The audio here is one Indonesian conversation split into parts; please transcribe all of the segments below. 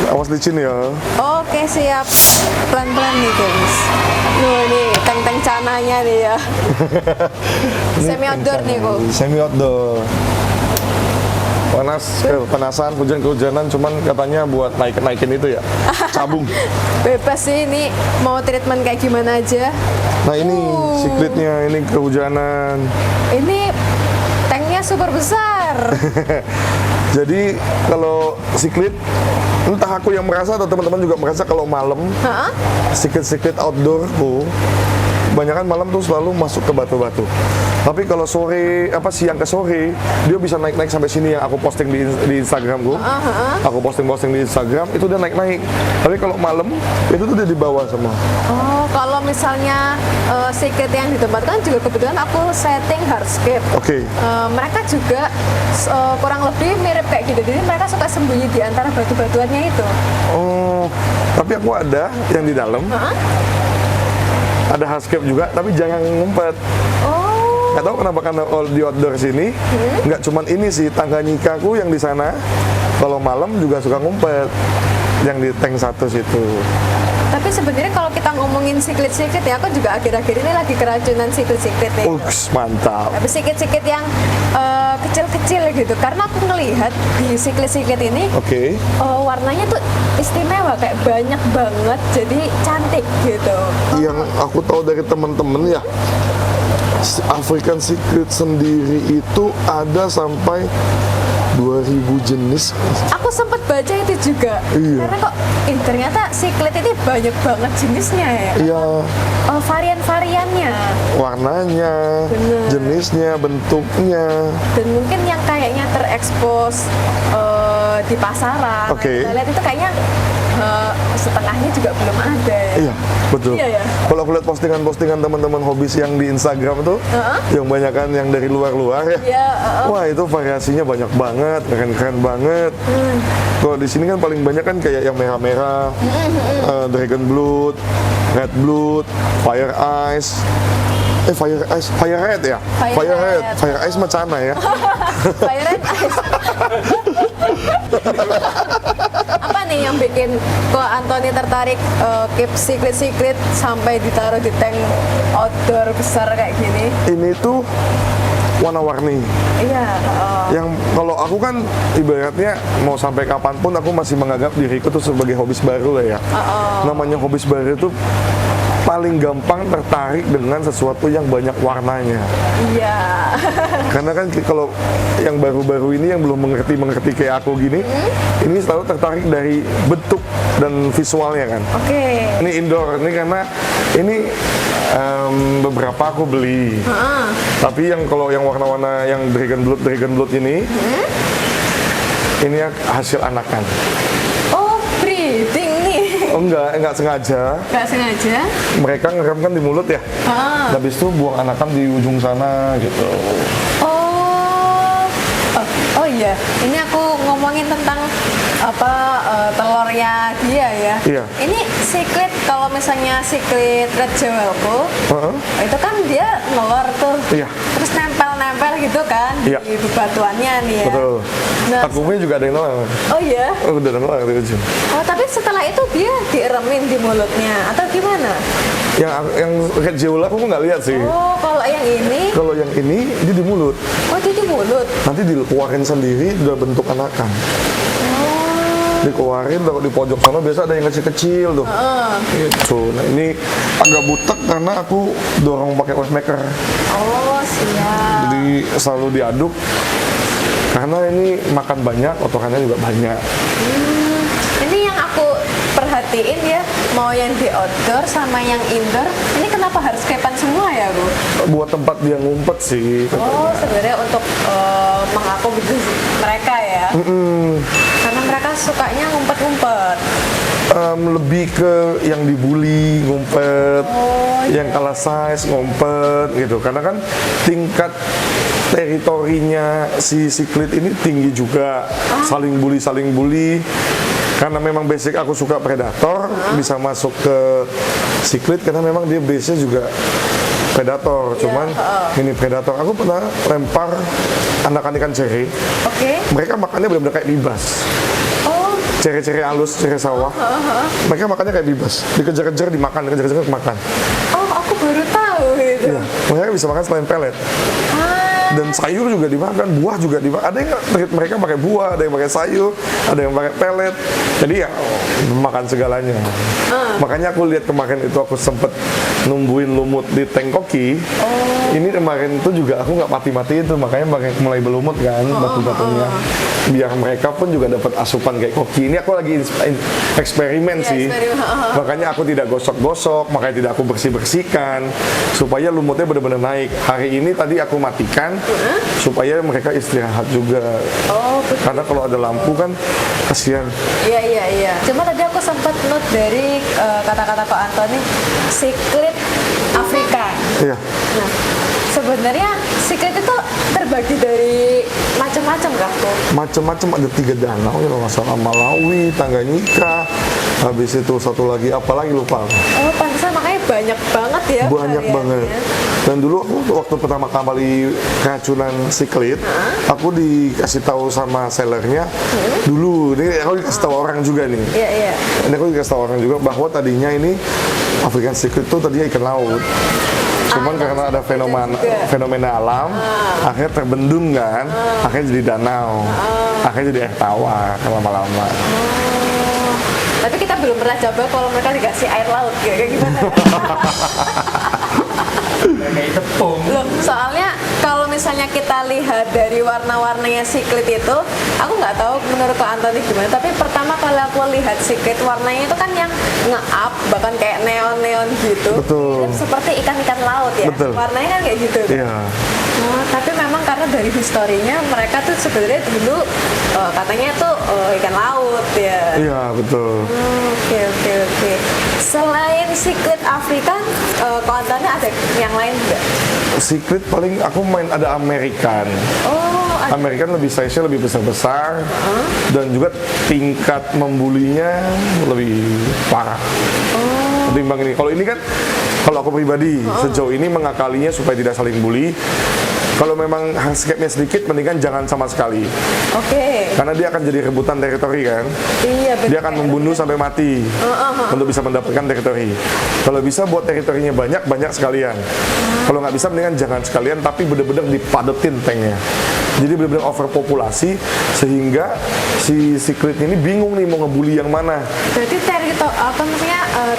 Awas licin ya. Oke, siap. Pelan-pelan nih, guys. Loh, nih, tank-tank cananya nih ya. Semi outdoor nih, kok. Semi outdoor. Panas, kepanasan, hujan-kehujanan, cuman katanya buat naikin itu ya, cabung. Bebas sih, ini mau treatment kayak gimana aja. Nah ini secretnya, ini kehujanan. Ini tanknya super besar. Jadi kalau secret, entah aku yang merasa atau teman-teman juga merasa kalau malam, secret outdoorku, kebanyakan malam tuh selalu masuk ke batu-batu. Tapi kalau sore, siang ke sore, dia bisa naik-naik sampai sini yang aku posting di Instagramku. Aku posting di Instagram, itu dia naik-naik. Tapi kalau malam, itu tuh dia di bawah semua. Oh, kalau misalnya secret yang ditempatkan juga kebetulan aku setting hardscape. Oke. Mereka juga kurang lebih mirip kayak gitu. Jadi mereka suka sembunyi di antara batu-batuannya itu. Oh, tapi aku ada yang di dalam. Ada hardscape juga, tapi jangan ngumpet. Nggak tahu kenapa, karena di outdoor sini nggak cuman ini sih, tangga nikaku yang di sana kalau malam juga suka ngumpet yang di tank satu situ. Tapi sebenarnya kalau kita ngomongin secret ya, aku juga akhir-akhir ini lagi keracunan secret nih. Uks, mantap. Tapi secret yang kecil-kecil gitu, karena aku ngelihat di secret ini warnanya tuh istimewa, kayak banyak banget, jadi cantik gitu. Yang aku tahu dari temen-temen ya, African Secret sendiri itu ada sampai 2000 jenis. Aku sempat baca itu juga. Iya. Karena kok ternyata secret ini banyak banget jenisnya ya. Iya. Varian-variannya. Warnanya, jenisnya, bentuknya. Dan mungkin yang kayaknya terekspos di pasaran. Kita lihat itu kayaknya setengahnya juga belum ada ya. Iya, betul. Iya, ya? Kalau aku lihat postingan-postingan teman-teman hobis yang di Instagram tuh, yang banyakan yang dari luar-luar ya. Iya, wah, itu variasinya banyak banget, keren-keren banget. Kalau di sini kan paling banyak kan kayak yang merah-merah, Dragon Blood, Red Blood, Fire Ice. Fire Red ya? Fire Ice macana ya? Fire Red Ice. Apa nih yang bikin kok Anthony tertarik keep secret sampai ditaruh di tank outdoor besar kayak gini? Ini tuh warna-warni. Iya. Yang kalau aku kan ibaratnya mau sampai kapanpun aku masih menganggap diriku tuh sebagai hobis baru lah ya. Namanya hobis baru itu paling gampang tertarik dengan sesuatu yang banyak warnanya. Iya. Karena kan kalau yang baru-baru ini yang belum mengerti kayak aku gini, ini selalu tertarik dari bentuk dan visualnya kan. Ini indoor, ini karena ini beberapa aku beli. Tapi yang kalau yang warna-warna yang Dragon Blood ini hasil anakan. Oh, breeding nih. Oh enggak sengaja. Enggak sengaja. Mereka ngerem kan di mulut ya. Habis itu buang anakan di ujung sana gitu. Oh iya, ini aku ngomongin tentang telurnya dia ya. Iya. Ini secret, kalau misalnya secret red jewelku, itu kan dia nelor tuh. Iya. Terus nempel gitu kan di bebatuannya nih ya. Betul. Nah, Akunya juga ada yang nelor. Oh iya. Udah nelor di ujung. Oh, tapi setelah itu dia dieremin di mulutnya atau gimana? Yang red jewel aku nggak lihat sih. Oh, kalau yang ini? Kalau yang ini dia di mulut. Oh, dia di mulut. Nanti dikeluarin sendiri udah bentuk anakan. Dikeluarin, taruh di pojok sana, biasa ada yang kecil-kecil tuh. Gitu. Nah ini agak butek karena aku dorong pakai wave maker. Oh, siap. Jadi selalu diaduk karena ini makan banyak, kotorannya juga banyak. Ini yang aku perhatiin ya, mau yang di outdoor sama yang indoor, ini kenapa harus kepan semua ya, Bu? Buat tempat dia ngumpet sih. Oh, sebenarnya untuk mengakomodasi mereka ya. Karena mereka sukanya ngumpet-ngumpet. Lebih ke yang dibully ngumpet, yang kalah size ngumpet gitu. Karena kan tingkat teritorinya si Secret ini tinggi juga, saling bully. Karena memang basic aku suka predator, bisa masuk ke Secret karena memang dia base-nya juga predator. Cuman ini predator, aku pernah lempar anakan ikan cere. Mereka makannya benar-benar kayak bibas. cere-cere halus, cere sawah. Mereka makannya kayak bebas, dikejar-kejar dimakan, dikejar-kejar dimakan. Oh, aku baru tahu gitu. Iya, mereka bisa makan selain pelet. Dan sayur juga dimakan, buah juga dimakan. Ada yang treat mereka pakai buah, ada yang pakai sayur, ada yang pakai pelet. Jadi ya makan segalanya. Makanya aku lihat kemarin itu aku sempet numbuhin lumut di tank koki. Ini kemarin itu juga aku nggak mati-mati itu, makanya mulai berlumut kan batu-batunya. Biar mereka pun juga dapat asupan kayak koki. Ini aku lagi eksperimen sih. Makanya aku tidak gosok-gosok, makanya tidak aku bersih-bersihkan supaya lumutnya benar-benar naik. Hari ini tadi aku matikan supaya mereka istirahat juga. Karena kalau ada lampu kan kasihan. Iya. Cuma tadi aku sempat note dari kata-kata Kak Antoni, siklit Afrika. Iya. Nah, sebenarnya siklit itu terbagi dari macam-macam kan tuh? Macam-macam, ada 3 danau ya kalau nggak salah, Malawi, Tanganyika, habis itu satu lagi apalagi lupa. Oh, pantesan makanya banyak banget ya. Banyak banget. Dan dulu aku waktu pertama kali keracunan siklit, aku dikasih tahu sama sellernya dulu. Ini aku dikasih tahu orang juga nih. Iya. Ini aku dikasih tahu orang juga bahwa tadinya ini African siklit itu tadinya ikan laut. Cuman karena ada fenomena alam, akhirnya terbendung kan, akhirnya jadi danau, akhirnya jadi air tawar lama-lama. Tapi kita belum pernah coba kalau mereka dikasih air laut, kayak gimana? Kayak tepung. Loh, soalnya kalau misalnya kita lihat dari warna-warnanya siklit itu, aku nggak tahu menurut Kak Antoni gimana, tapi pertama kali aku lihat siklit warnanya itu kan yang nge-up, bahkan kayak neon-neon gitu. Betul. Mirip seperti ikan-ikan laut ya. Betul. Warnanya kan kayak gitu. Iya. Tapi memang karena dari historinya mereka tuh sebenarnya dulu katanya tuh ikan laut ya. Iya, betul. Oke. Selain siklit Afrika, Kak Antoni ada yang lain nggak? Siklit paling aku main ada American. American lebih size-nya lebih besar-besar dan juga tingkat membulinya lebih parah. Ketimbang ini. Kalau ini kan, kalau aku pribadi sejauh ini mengakalinya supaya tidak saling bully. Kalau memang handscape-nya sedikit, mendingan jangan sama sekali. Karena dia akan jadi rebutan teritori kan. Iya, betul. Dia akan membunuh sampai mati untuk bisa mendapatkan teritori. Kalau bisa buat teritorinya banyak sekalian. Kalau nggak bisa, mendingan jangan sekalian, tapi bener-bener dipadetin tanknya. Jadi bener-bener overpopulasi sehingga si siklit ini bingung nih mau ngebully yang mana. Berarti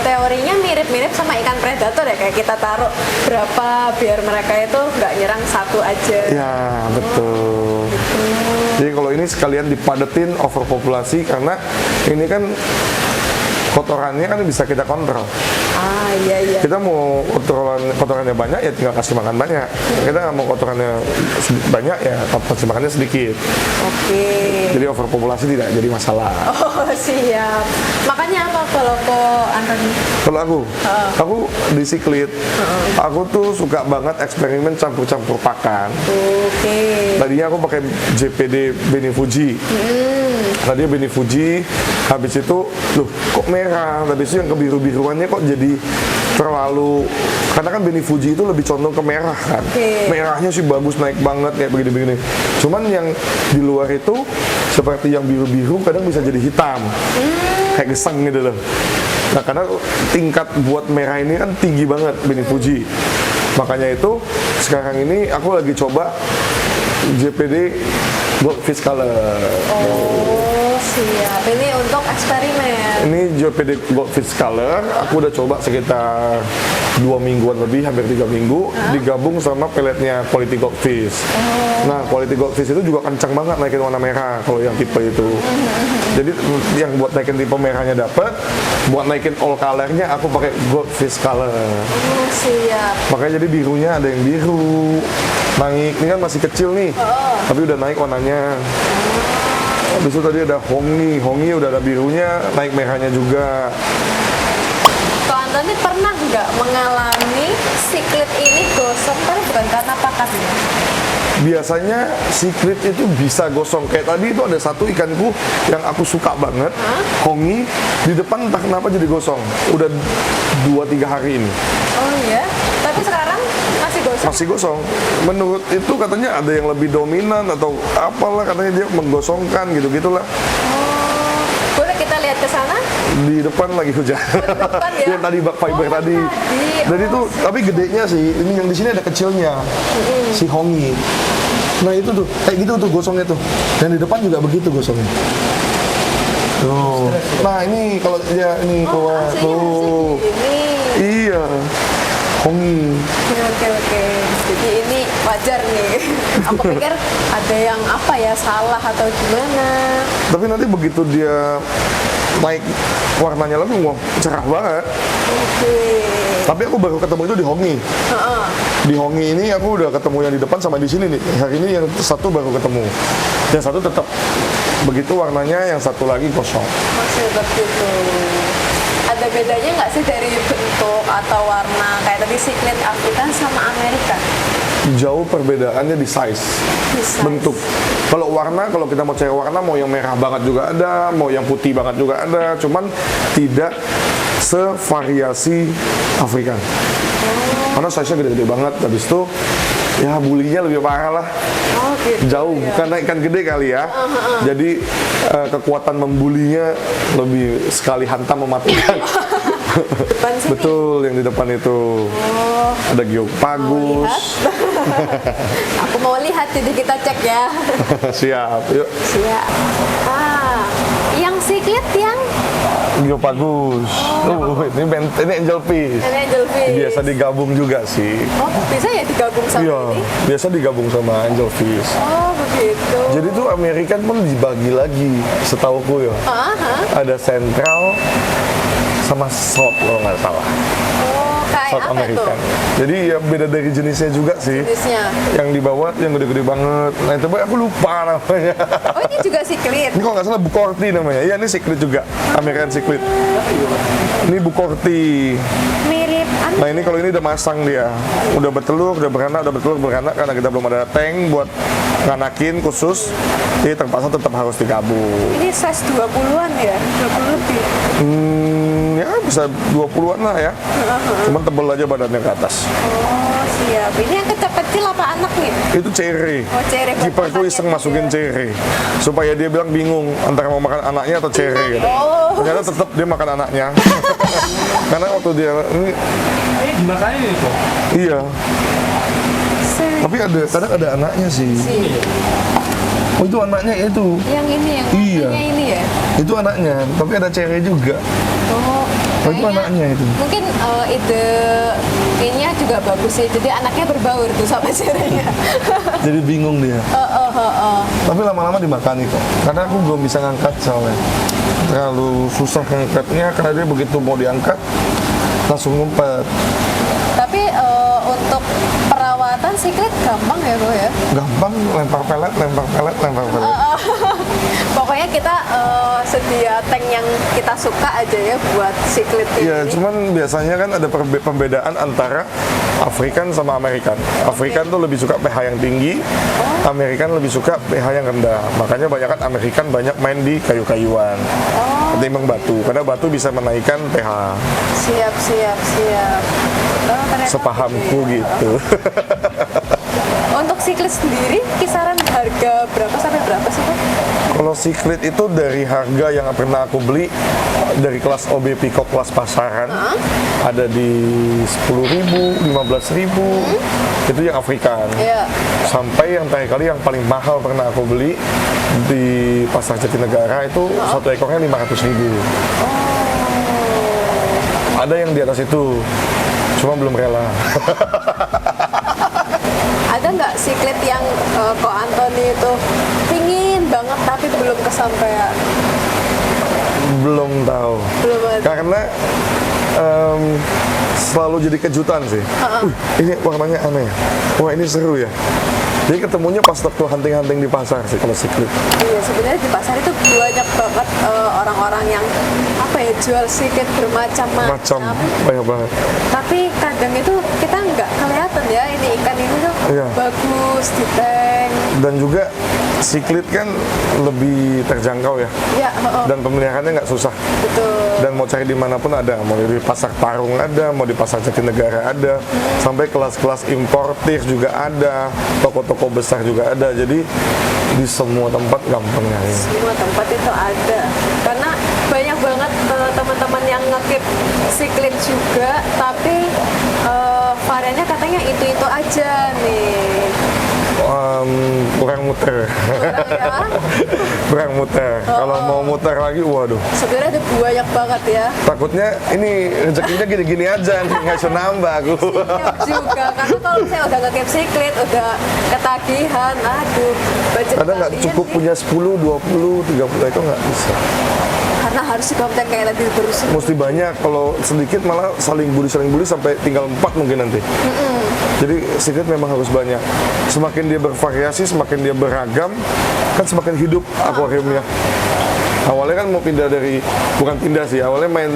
teorinya mirip-mirip sama ikan predator ya, kayak kita taruh berapa biar mereka itu nggak nyerang satu aja. Ya, betul. Jadi kalau ini sekalian dipadetin overpopulasi karena ini kan kotorannya kan bisa kita kontrol. Iya. Kita mau kotorannya banyak ya tinggal kasih makan banyak. Kita nggak mau kotorannya banyak ya kasih makannya sedikit. Jadi overpopulasi tidak jadi masalah. Siap. Makanya apa kalau Kak Antoni? Kalau aku di siklit, aku tuh suka banget eksperimen campur-campur pakan. Tadinya aku pakai JPD Beni Fuji. Tadinya Beni Fuji, habis itu loh kok merah, habis itu yang kebiru-biruannya kok jadi terlalu, karena kan Beni Fuji itu lebih condong ke merah kan. Merahnya sih bagus, naik banget kayak begini-begini. Cuman yang di luar itu seperti yang biru-biru kadang bisa jadi hitam, kayak geseng gitu loh. Nah karena tingkat buat merah ini kan tinggi banget Beni Fuji. Makanya itu sekarang ini aku lagi coba JPD Goldfish Color. Siap. Ini untuk eksperimen. Ini JPD Goldfish Color, aku udah coba sekitar 2 mingguan lebih, hampir 3 minggu, digabung sama peletnya Quality Goldfish. Nah, Quality Goldfish itu juga kencang banget naikin warna merah kalau yang tipe itu. Jadi yang buat naikin tipe merahnya dapat, buat naikin all colornya aku pakai Goldfish Color. Siap. Makanya jadi birunya ada yang biru, naik, ini kan masih kecil nih, tapi udah naik warnanya. Habis itu tadi ada hongi udah ada birunya, naik merahnya juga. Kak Antoni pernah nggak mengalami siklit ini gosong tapi bukan karena pakannya? Biasanya siklit itu bisa gosong. Kayak tadi itu ada satu ikanku yang aku suka banget, hongi, di depan entah kenapa jadi gosong. Udah 2-3 hari ini. Oh iya? Tapi sekarang masih gosong? Masih gosong. Menurut itu katanya ada yang lebih dominan atau apalah, katanya dia menggosongkan gitu-gitulah. Boleh kita lihat ke sana. Di depan lagi hujan. Depan ya? Yang tadi bak fiber Oh, tadi. tadi. Dan itu tapi gedenya sih. Ini yang di sini ada kecilnya. Si hongi. Nah itu tuh kayak gitu tuh gosongnya tuh. Dan di depan juga begitu gosongnya. Tuh. Nah ini kalau dia ini keluar Hasilnya tuh. ini. Iya. Hongi. Oke. Jadi ini wajar nih. Aku pikir ada yang apa ya salah atau gimana. Tapi nanti begitu dia naik warnanya lagi, wah cerah banget. Oke. Tapi aku baru ketemu itu di Hongi. Heeh. Di Hongi ini aku udah ketemu yang di depan sama di sini nih. Hari ini yang satu baru ketemu. Yang satu tetap begitu warnanya, yang satu lagi kosong. Masih begitu. Ada bedanya nggak sih dari bentuk atau warna kayak tadi siklet Afrika sama Amerika? Jauh perbedaannya di size, Di size. bentuk. Kalau warna, kalau kita mau cari warna, mau yang merah banget juga ada, mau yang putih banget juga ada. Cuman tidak sevariasi Afrika. Karena size-nya gede-gede banget. Habis itu ya bulinya lebih parah lah. Oh gitu. Jauh, karena ikan gede kali ya. Jadi kekuatan membulinya lebih sekali hantam mematikan. Depan sini. Betul, yang di depan itu Oh, ada geopagus. aku mau lihat jadi kita cek ya. Siap, yuk. Siap. Ah, yang siklet yang Geopagus. Ini angelfish. ini angelfish. Biasa digabung juga sih. Oh, bisa ya digabung sama Iya, ini? biasa digabung sama angelfish. Oh, begitu. Jadi tuh American pun dibagi lagi, setauku ya. Aha. Ada sentral sama south kalau nggak salah. Oh, kayak South apa American. tuh Jadi ya beda dari jenisnya juga sih. jenisnya? Yang di bawah yang gede-gede banget. Nah itu aku lupa namanya. Oh, ini juga siklet. Ini kalau nggak salah Bukorti namanya. Iya ini siklit juga, American siklit. Ini Bukorti. Mirip Nah ini kalau ini udah masang dia, udah bertelur, udah beranak, karena kita belum ada tank buat nganakin khusus. Jadi terpaksa tetap harus digabung. Ini size 20-an ya? 20 lebih. Ya bisa 20-an lah ya. Cuman tebel aja badannya ke atas. Oh, siap. Ini yang kecil-kecil apa anak nih? Itu cere. Oh, cere buat Kiperku makannya iseng juga. masukin cere supaya dia bilang bingung antara mau makan anaknya atau cere gitu. Oh. Ternyata tetap dia makan anaknya. Karena waktu dia ini Makanya itu. iya, tapi kadang ada anaknya sih. Oh itu anaknya itu. Yang ini, yang Iya. warnanya ini ya? Itu anaknya, tapi ada cere juga. Oh, Oh, itu kayaknya anaknya itu. Mungkin ide ini juga bagus sih. Jadi anaknya berbaur tuh sama cerenya. Jadi bingung dia. Tapi lama-lama dimakani kok. Karena aku belum bisa ngangkat soalnya. Terlalu susah ngangkatnya karena dia begitu mau diangkat langsung ngumpet. Tapi untuk perawatan siklet gampang ya bro ya? Gampang lempar pelet. Pokoknya kita sedia tank yang kita suka aja ya buat siklet Iya, ini. cuman biasanya kan ada pembedaan antara African sama American. African tuh lebih suka pH yang tinggi, American lebih suka pH yang rendah. Makanya banyak kan American banyak main di kayu-kayuan ketimbang batu, karena batu bisa menaikkan pH. Siap. Oh, ternyata Sepahamku gitu. Untuk siklet sendiri kisaran harga berapa sampai berapa sih Pak? Kalau siklet itu dari harga yang pernah aku beli dari kelas OB Peacock kelas pasaran ada di 10.000, 15.000 itu yang Afrikan. Iya. Sampai yang terakhir kali yang paling mahal pernah aku beli di pasar Jatinegara itu satu ekornya 500.000. Ada yang di atas itu, cuma belum rela. Ada nggak siklet yang kok Anthony itu pingin banget tapi belum kesampaian? Belum tahu. Belum ada. Karena selalu jadi kejutan sih. Ini warnanya aneh. Wah ini seru ya. Jadi ketemunya pas waktu hunting-hunting di pasar sih kalau siklet. Iya sebenarnya di pasar itu banyak banget orang-orang yang apa ya jual siklet bermacam-macam. Macam banyak banget. Tapi kadang itu kita nggak kelihatan ya ini ikan ini tuh Iya. bagus di tank. Dan juga siklet kan lebih terjangkau ya. Ya, Dan pemeliharaannya nggak susah. betul. Dan mau cari di manapun ada, mau di pasar Parung ada, mau di pasar Jatinegara ada, sampai kelas-kelas importir juga ada, toko-toko besar juga ada. Jadi di semua tempat gampang nyari. Semua tempat itu ada karena banyak teman-teman yang ngekip Secret juga, tapi variannya katanya itu aja nih. Kurang muter. Ya. Kurang muter. Kalau mau muter lagi, waduh. Sebenarnya ada banyak banget ya. Takutnya ini rezekinya gini-gini aja nih, nggak bisa nambah aku. Iya juga, karena kalau saya udah ngekip Secret, udah ketagihan, aduh, budget Kadang nggak kalian cukup nih. punya 10, 20, 30 itu nggak bisa. Karena harus dikonten kayak tadi terus. Mesti banyak, kalau sedikit malah saling bully sampai tinggal 4 mungkin nanti. Jadi Secret memang harus banyak. Semakin dia bervariasi, semakin dia beragam, kan semakin hidup akuariumnya. Awalnya kan mau pindah dari, bukan pindah sih, awalnya main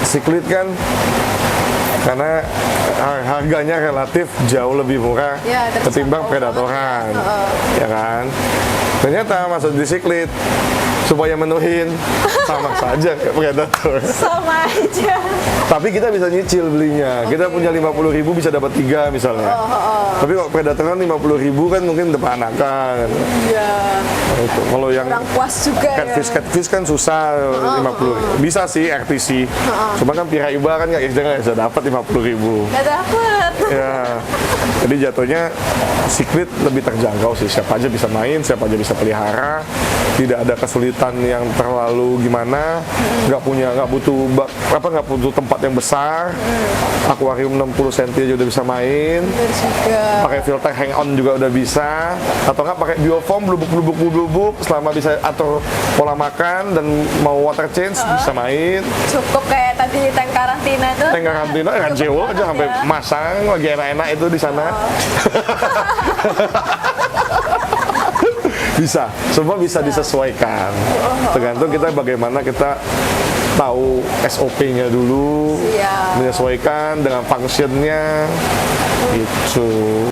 Secret kan karena harganya relatif jauh lebih murah Ya, ketimbang terjangkau predatoran, banget. ya kan? Ternyata masuk di Secret supaya menuhin sama saja kayak predator. Sama aja. Tapi kita bisa nyicil belinya. Kita punya 50.000 bisa dapat 3 misalnya. Tapi kalau predator kan 50.000 kan mungkin udah anakan. Iya. Nah, itu. Kalau yang Kurang puas juga ya. catfish kan susah 50. Bisa sih RTC. Cuma kan Piraiba kan nggak bisa dapat 50.000. Gak dapet. Ya. Jadi jatuhnya Secret lebih terjangkau sih. Siapa aja bisa main, siapa aja bisa pelihara. Tidak ada kesulitan yang terlalu gimana. Nggak butuh tempat yang besar. Akuarium 60 cm aja udah bisa main. Bener juga. Pakai filter hang on juga udah bisa, atau nggak pakai biofoam blubuk selama bisa atur pola makan dan mau water change bisa main. Cukup kayak tadi tank karantina tuh. Tank karantina kan jewo aja sampai masang lagi enak-enak itu di sana. Bisa, semua bisa disesuaikan. Tergantung kita bagaimana kita tahu SOP-nya dulu, Siap. menyesuaikan dengan functionnya gitu.